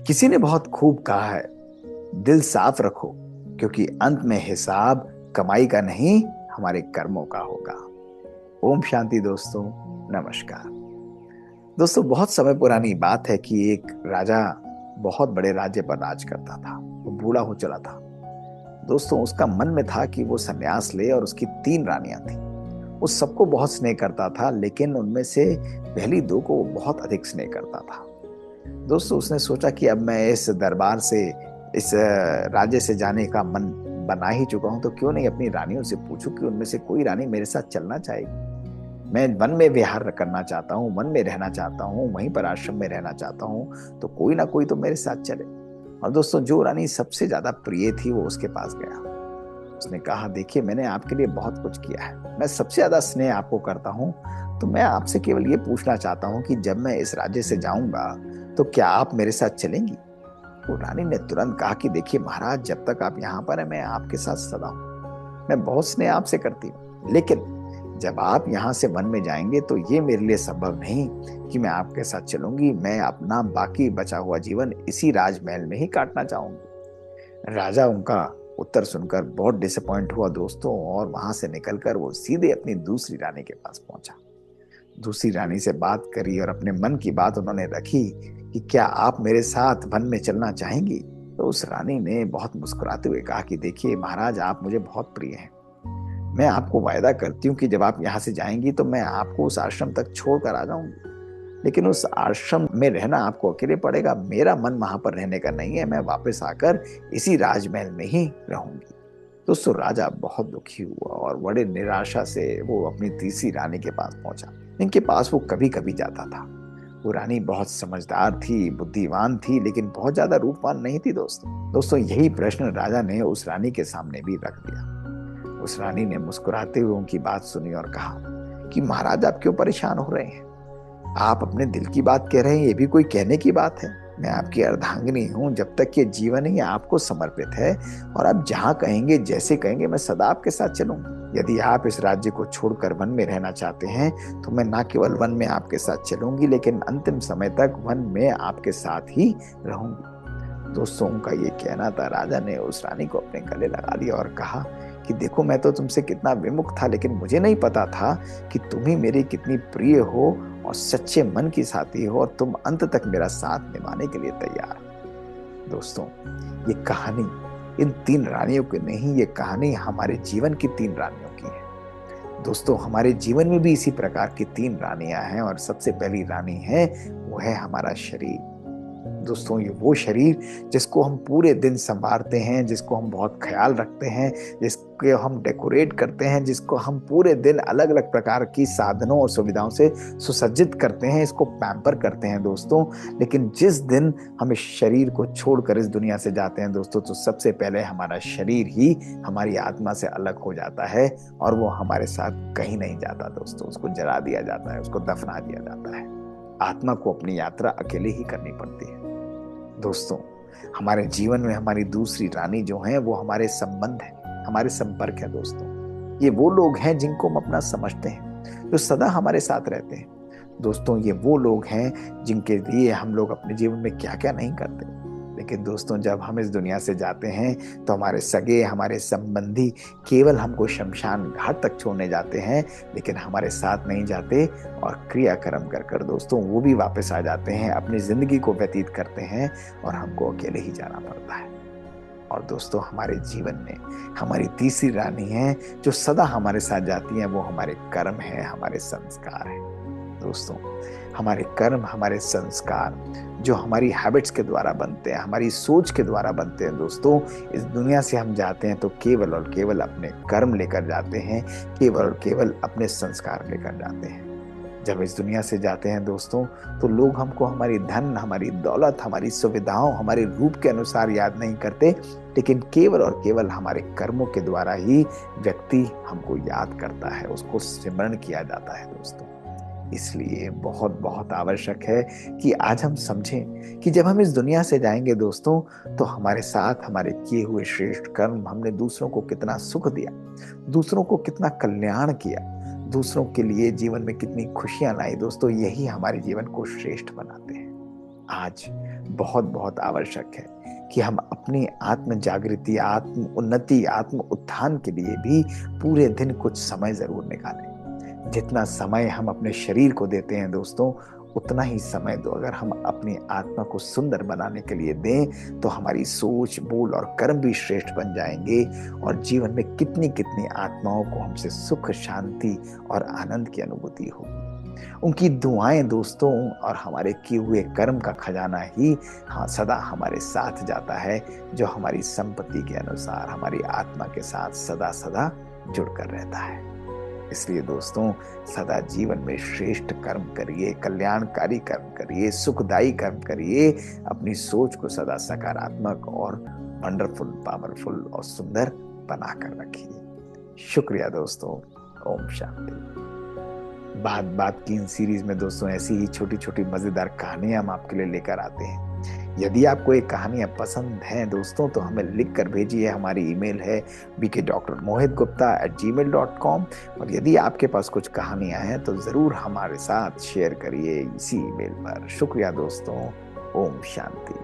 किसी ने बहुत खूब कहा है, दिल साफ रखो, क्योंकि अंत में हिसाब कमाई का नहीं, हमारे कर्मों का होगा। ओम शांति दोस्तों, नमस्कार। दोस्तों, बहुत समय पुरानी बात है कि एक राजा बहुत बड़े राज्य पर राज करता था। वो बूढ़ा हो चला था। दोस्तों, उसका मन में था कि वो संन्यास ले, और उसकी 3 रानियां थी। वो सबको बहुत स्नेह करता था, लेकिन उनमें से पहली 2 को वो बहुत अधिक स्नेह करता था। दोस्तों, उसने सोचा कि अब मैं इस दरबार से, इस राज्य से जाने का मन बना ही चुका हूं, तो क्यों नहीं अपनी रानियों से पूछूं कि उनमें से कोई रानी मेरे साथ चलना चाहेगी। मैं वन में विहार करना चाहता हूँ, वन में रहना चाहता हूँ, वहीं पर आश्रम में रहना चाहता हूँ, तो कोई ना कोई तो मेरे साथ चले। और दोस्तों, जो रानी सबसे ज्यादा प्रिय थी वो उसके पास गया। उसने कहा, देखिए, मैंने आपके लिए बहुत कुछ किया है, मैं सबसे ज्यादा स्नेह आपको करता हूँ, तो मैं आपसे केवल ये पूछना चाहता हूँ कि जब मैं इस राज्य से जाऊंगा तो क्या आप मेरे साथ चलेंगी। तो रानी ने तुरंत कहा कि देखिए महाराज, जब तक आप यहाँ पर हैं मैं आपके साथ सदा हूँ, मैं बहुत स्नेह आपसे करती हूँ, लेकिन जब आप यहाँ से वन में जाएंगे तो ये मेरे लिए संभव नहीं कि मैं आपके साथ चलूंगी। मैं अपना बाकी बचा हुआ जीवन इसी राजमहल में ही काटना चाहूंगी। राजा उनका उत्तर सुनकर बहुत डिसअपॉइंट हुआ दोस्तों, और वहां से निकलकर वो सीधे अपनी दूसरी रानी के पास पहुंचा। दूसरी रानी से बात करी और अपने मन की बात उन्होंने रखी कि क्या आप मेरे साथ वन में चलना चाहेंगी। तो उस रानी ने बहुत मुस्कुराते हुए कहा कि देखिए महाराज, आप मुझे बहुत प्रिय हैं। मैं आपको वायदा करती हूँ कि जब आप यहाँ से जाएंगी तो मैं आपको उस आश्रम तक छोड़कर आ जाऊंगी, लेकिन उस आश्रम में रहना आपको अकेले पड़ेगा। मेरा मन वहां पर रहने का नहीं है, मैं वापस आकर इसी राजमहल में ही रहूंगी। दोस्तों, राजा बहुत दुखी हुआ और बड़े निराशा से वो अपनी तीसरी रानी के पास पहुंचा। इनके पास वो कभी कभी जाता था। वो रानी बहुत समझदार थी, बुद्धिमान थी, लेकिन बहुत ज्यादा रूपवान नहीं थी दोस्तों यही प्रश्न राजा ने उस रानी के सामने भी रख दिया। उस रानी ने मुस्कुराते हुए उनकी बात सुनी और कहा कि महाराज, आप क्यों परेशान हो रहे हैं। आप अपने दिल की बात कह रहे हैं, ये भी कोई कहने की बात है। मैं आपकी अर्धांगिनी हूं, जब तक ये जीवन ही आपको समर्पित है, और आप जहां कहेंगे, जैसे कहेंगे, मैं सदा आपके साथ चलूंगी। यदि आप इस राज्य को छोड़कर वन में रहना चाहते हैं तो मैं ना केवल वन में आपके साथ चलूंगी, लेकिन अंतिम समय तक वन में आपके साथ ही रहूंगी। दोस्तों, उनका ये कहना था। राजा ने उस रानी को अपने गले लगा लिया और कहा कि देखो, मैं तो तुमसे कितना विमुख था, लेकिन मुझे नहीं पता था कि तुम ही मेरी कितनी प्रिय हो और सच्चे मन की साथी हो, और तुम अंत तक मेरा साथ निभाने के लिए तैयार हो। दोस्तों, ये कहानी इन 3 रानियों की नहीं, ये कहानी हमारे जीवन की 3 रानियों की है। दोस्तों, हमारे जीवन में भी इसी प्रकार की 3 रानियां हैं, और सबसे पहली रानी है, वो है हमारा शरीर। दोस्तों, ये वो शरीर जिसको हम पूरे दिन संवारते हैं, जिसको हम बहुत ख्याल रखते हैं, जिसके हम डेकोरेट करते हैं, जिसको हम पूरे दिन अलग अलग प्रकार की साधनों और सुविधाओं से सुसज्जित करते हैं, इसको पैम्पर करते हैं दोस्तों। लेकिन जिस दिन हम इस शरीर को छोड़कर इस दुनिया से जाते हैं दोस्तों, तो सबसे पहले हमारा शरीर ही हमारी आत्मा से अलग हो जाता है, और वो हमारे साथ कहीं नहीं जाता दोस्तों। उसको जला दिया जाता है, उसको दफना दिया जाता है। आत्मा को अपनी यात्रा अकेले ही करनी पड़ती है। दोस्तों, हमारे जीवन में हमारी दूसरी रानी जो है, वो हमारे संबंध है, हमारे संपर्क है दोस्तों। ये वो लोग हैं जिनको हम अपना समझते हैं, जो सदा हमारे साथ रहते हैं। दोस्तों, ये वो लोग हैं जिनके लिए हम लोग अपने जीवन में क्या क्या नहीं करते। लेकिन दोस्तों, जब हम इस दुनिया से जाते हैं तो हमारे सगे, हमारे संबंधी केवल हमको शमशान घाट तक छोड़ने जाते हैं, लेकिन हमारे साथ नहीं जाते, और क्रियाक्रम कर कर दोस्तों वो भी वापस आ जाते हैं, अपनी जिंदगी को व्यतीत करते हैं, और हमको अकेले ही जाना पड़ता है। और दोस्तों, हमारे जीवन में हमारी तीसरी रानी है जो सदा हमारे साथ जाती है, वो हमारे कर्म है, हमारे संस्कार है। दोस्तों, हमारे कर्म, हमारे संस्कार जो हमारी हैबिट्स के द्वारा बनते हैं, हमारी सोच के द्वारा बनते हैं दोस्तों, इस दुनिया से हम जाते हैं तो केवल और केवल अपने कर्म लेकर जाते हैं, केवल और केवल अपने संस्कार लेकर जाते हैं। जब इस दुनिया से जाते हैं दोस्तों, तो लोग हमको हमारी धन, हमारी दौलत, हमारी सुविधाओं, हमारे रूप के अनुसार याद नहीं करते, लेकिन केवल और केवल हमारे कर्मों के द्वारा ही व्यक्ति हमको याद करता है, उसको स्मरण किया जाता है दोस्तों। इसलिए बहुत बहुत आवश्यक है कि आज हम समझें कि जब हम इस दुनिया से जाएंगे दोस्तों, तो हमारे साथ हमारे किए हुए श्रेष्ठ कर्म, हमने दूसरों को कितना सुख दिया, दूसरों को कितना कल्याण किया, दूसरों के लिए जीवन में कितनी खुशियां लाई दोस्तों, यही हमारे जीवन को श्रेष्ठ बनाते हैं। आज बहुत बहुत आवश्यक है कि हम अपनी आत्म जागृति, आत्म उन्नति, आत्म उत्थान के लिए भी पूरे दिन कुछ समय जरूर निकालें। जितना समय हम अपने शरीर को देते हैं दोस्तों, उतना ही समय दो अगर हम अपनी आत्मा को सुंदर बनाने के लिए दें, तो हमारी सोच, बोल और कर्म भी श्रेष्ठ बन जाएंगे और जीवन में कितनी कितनी आत्माओं को हमसे सुख, शांति और आनंद की अनुभूति होगी। उनकी दुआएं दोस्तों और हमारे किए हुए कर्म का खजाना ही सदा हमारे साथ जाता है, जो हमारी संपत्ति के अनुसार हमारी आत्मा के साथ सदा सदा जुड़कर रहता है। इसलिए दोस्तों, सदा जीवन में श्रेष्ठ कर्म करिए, कल्याणकारी कर्म करिए, सुखदायी कर्म करिए। अपनी सोच को सदा सकारात्मक और वंडरफुल, पावरफुल और सुंदर बनाकर रखिए। शुक्रिया दोस्तों। ओम शांति। बात बात की इन सीरीज में दोस्तों ऐसी ही छोटी छोटी मजेदार कहानियां हम आपके लिए लेकर आते हैं। यदि आपको ये कहानियां पसंद हैं दोस्तों, तो हमें लिख कर भेजिए। हमारी ईमेल है bkdrmohitgupta@gmail.com। और यदि आपके पास कुछ कहानियां हैं तो जरूर हमारे साथ शेयर करिए इसी ईमेल पर। शुक्रिया दोस्तों। ओम शांति।